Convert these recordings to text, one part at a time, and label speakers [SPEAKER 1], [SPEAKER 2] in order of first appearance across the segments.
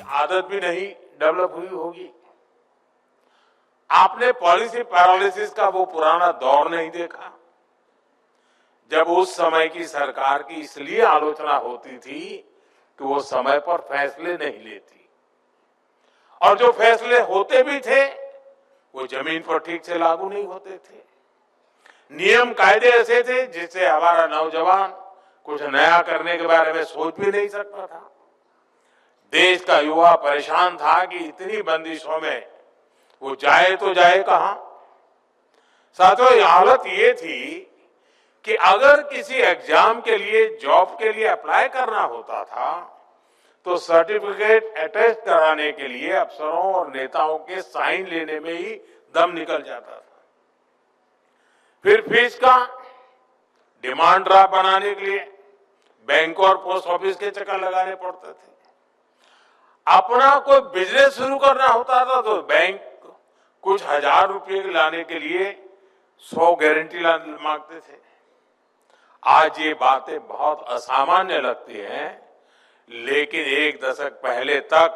[SPEAKER 1] आदत भी नहीं डेवलप हुई होगी। आपने पॉलिसी पैरालिसिस का वो पुराना दौर नहीं देखा जब उस समय की सरकार की इसलिए आलोचना होती थी कि वो समय पर फैसले नहीं लेती, और जो फैसले होते भी थे वो जमीन पर ठीक से लागू नहीं होते थे। नियम कायदे ऐसे थे जिससे हमारा नौजवान कुछ नया करने के बारे में सोच भी नहीं सकता था। देश का युवा परेशान था कि इतनी बंदिशों में वो जाए तो जाए कहां। साथियों, हालत ये थी कि अगर किसी एग्जाम के लिए, जॉब के लिए अप्लाई करना होता था तो सर्टिफिकेट अटेस्ट कराने के लिए अफसरों और नेताओं के साइन लेने में ही दम निकल जाता था। फिर फीस का डिमांड ड्राफ्ट बनाने के लिए बैंक और पोस्ट ऑफिस के चक्कर लगाने पड़ते थे। अपना कोई बिजनेस शुरू करना होता था तो बैंक कुछ हजार रुपए लाने के लिए 100 गारंटी मांगते थे। आज ये बातें बहुत असामान्य लगती हैं, लेकिन एक दशक पहले तक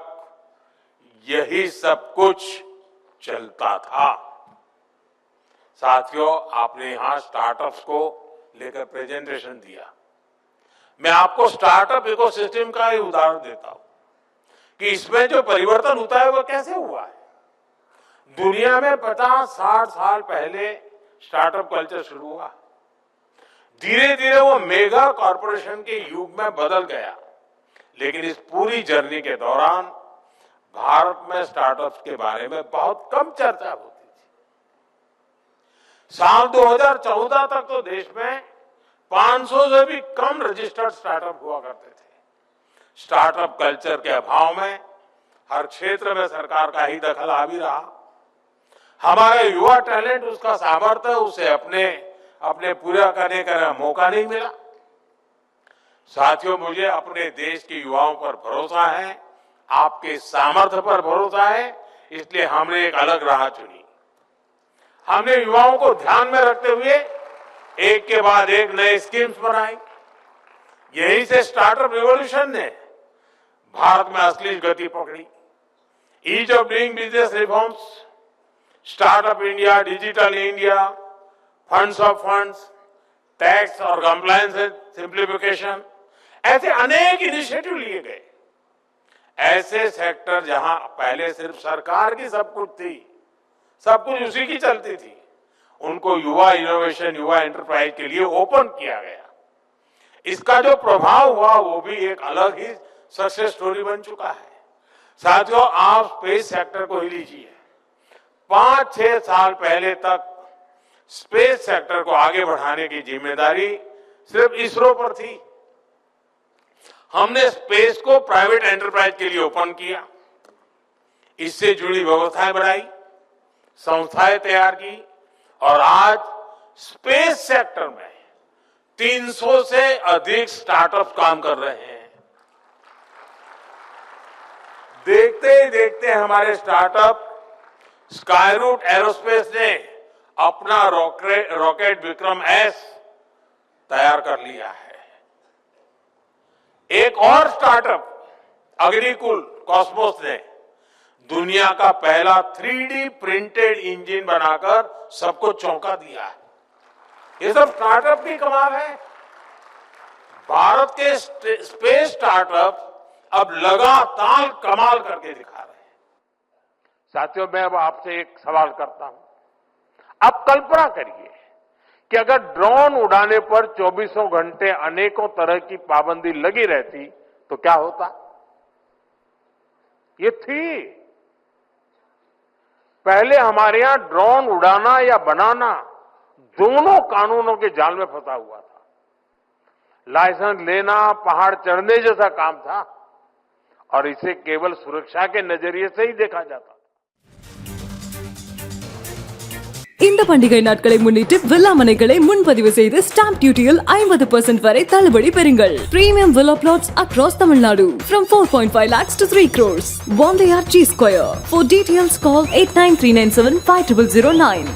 [SPEAKER 1] यही सब कुछ चलता था। साथियों, आपने यहां स्टार्टअप्स को लेकर प्रेजेंटेशन दिया। मैं आपको स्टार्टअप इकोसिस्टम का ही उदाहरण देता हूं कि इसमें जो परिवर्तन होता है वो कैसे हुआ है। दुनिया में 50-60 साल पहले स्टार्टअप कल्चर शुरू हुआ, धीरे धीरे वो मेगा कॉरपोरेशन के युग में बदल गया। लेकिन इस पूरी जर्नी के दौरान भारत में स्टार्टअप्स के बारे में बहुत कम चर्चा होती थी। साल 2014 तक तो देश में 500 से भी कम रजिस्टर्ड स्टार्टअप हुआ करते थे। स्टार्टअप कल्चर के अभाव में हर क्षेत्र में सरकार का ही दखल हावी रहा। हमारा युवा टैलेंट, उसका सामर्थ्य, उसे अपने पूरा करने का मौका नहीं मिला। साथियों, मुझे अपने देश के युवाओं पर भरोसा है, आपके सामर्थ्य पर भरोसा है, इसलिए हमने एक अलग राह चुनी। हमने युवाओं को ध्यान में रखते हुए एक के बाद एक नए स्कीम्स बनाई। यहीं से स्टार्टअप रिवॉल्यूशन ने भारत में असली गति पकड़ी। Ease of doing business reforms, startup India, digital India, funds of funds, tax और कंप्लायंस सिंप्लीफिकेशन, ऐसे अनेक इनिशिएटिव लिए गए। ऐसे सेक्टर जहां पहले सिर्फ सरकार की सब कुछ थी, सब कुछ उसी की चलती थी, उनको युवा इनोवेशन, युवा एंटरप्राइज के लिए ओपन किया गया। इसका जो प्रभाव हुआ वो भी एक अलग ही सक्सेस स्टोरी बन चुका है। साथियों, आप स्पेस सेक्टर को ही लीजिए। 5-6 साल पहले तक स्पेस सेक्टर को आगे बढ़ाने की जिम्मेदारी सिर्फ इसरो पर थी। हमने स्पेस को प्राइवेट एंटरप्राइज के लिए ओपन किया, इससे जुड़ी व्यवस्थाएं बढ़ाई, संस्थाएं तैयार की, और आज स्पेस सेक्टर में 300 से अधिक स्टार्टअप काम कर रहे हैं। देखते ही देखते हमारे स्टार्टअप स्काईरूट एरोस्पेस ने अपना रॉकेट विक्रम एस तैयार कर लिया है। एक और स्टार्टअप अग्निकुल कॉस्मोस ने दुनिया का पहला 3D प्रिंटेड इंजन बनाकर सबको चौंका दिया है। ये सब स्टार्टअप की कमाल है। भारत के स्पेस स्टार्टअप अब लगातार कमाल करके दिखा रहे हैं। साथियों, मैं अब आपसे एक सवाल करता हूं। आप कल्पना करिए कि अगर ड्रोन उड़ाने पर 24 घंटे अनेकों तरह की पाबंदी लगी रहती तो क्या होता। ये थी पहले हमारे यहां ड्रोन उड़ाना या बनाना दोनों कानूनों के जाल में फंसा हुआ था। लाइसेंस लेना पहाड़ चढ़ने जैसा काम था और इसे केवल सुरक्षा के नजरिए से ही देखा जाता।
[SPEAKER 2] இந்த பண்டிகை நாட்களை முன்னிட்டு வில்லா மனைகளை முன்பதிவு செய்து ஸ்டாம்ப் டியூட்டியில் 50% வரை தள்ளுபடி பெறுங்கள். Premium villa plots across Tamil Nadu from 4.5 lakhs to 3 crores. One layer G Square. For details call 8939750009.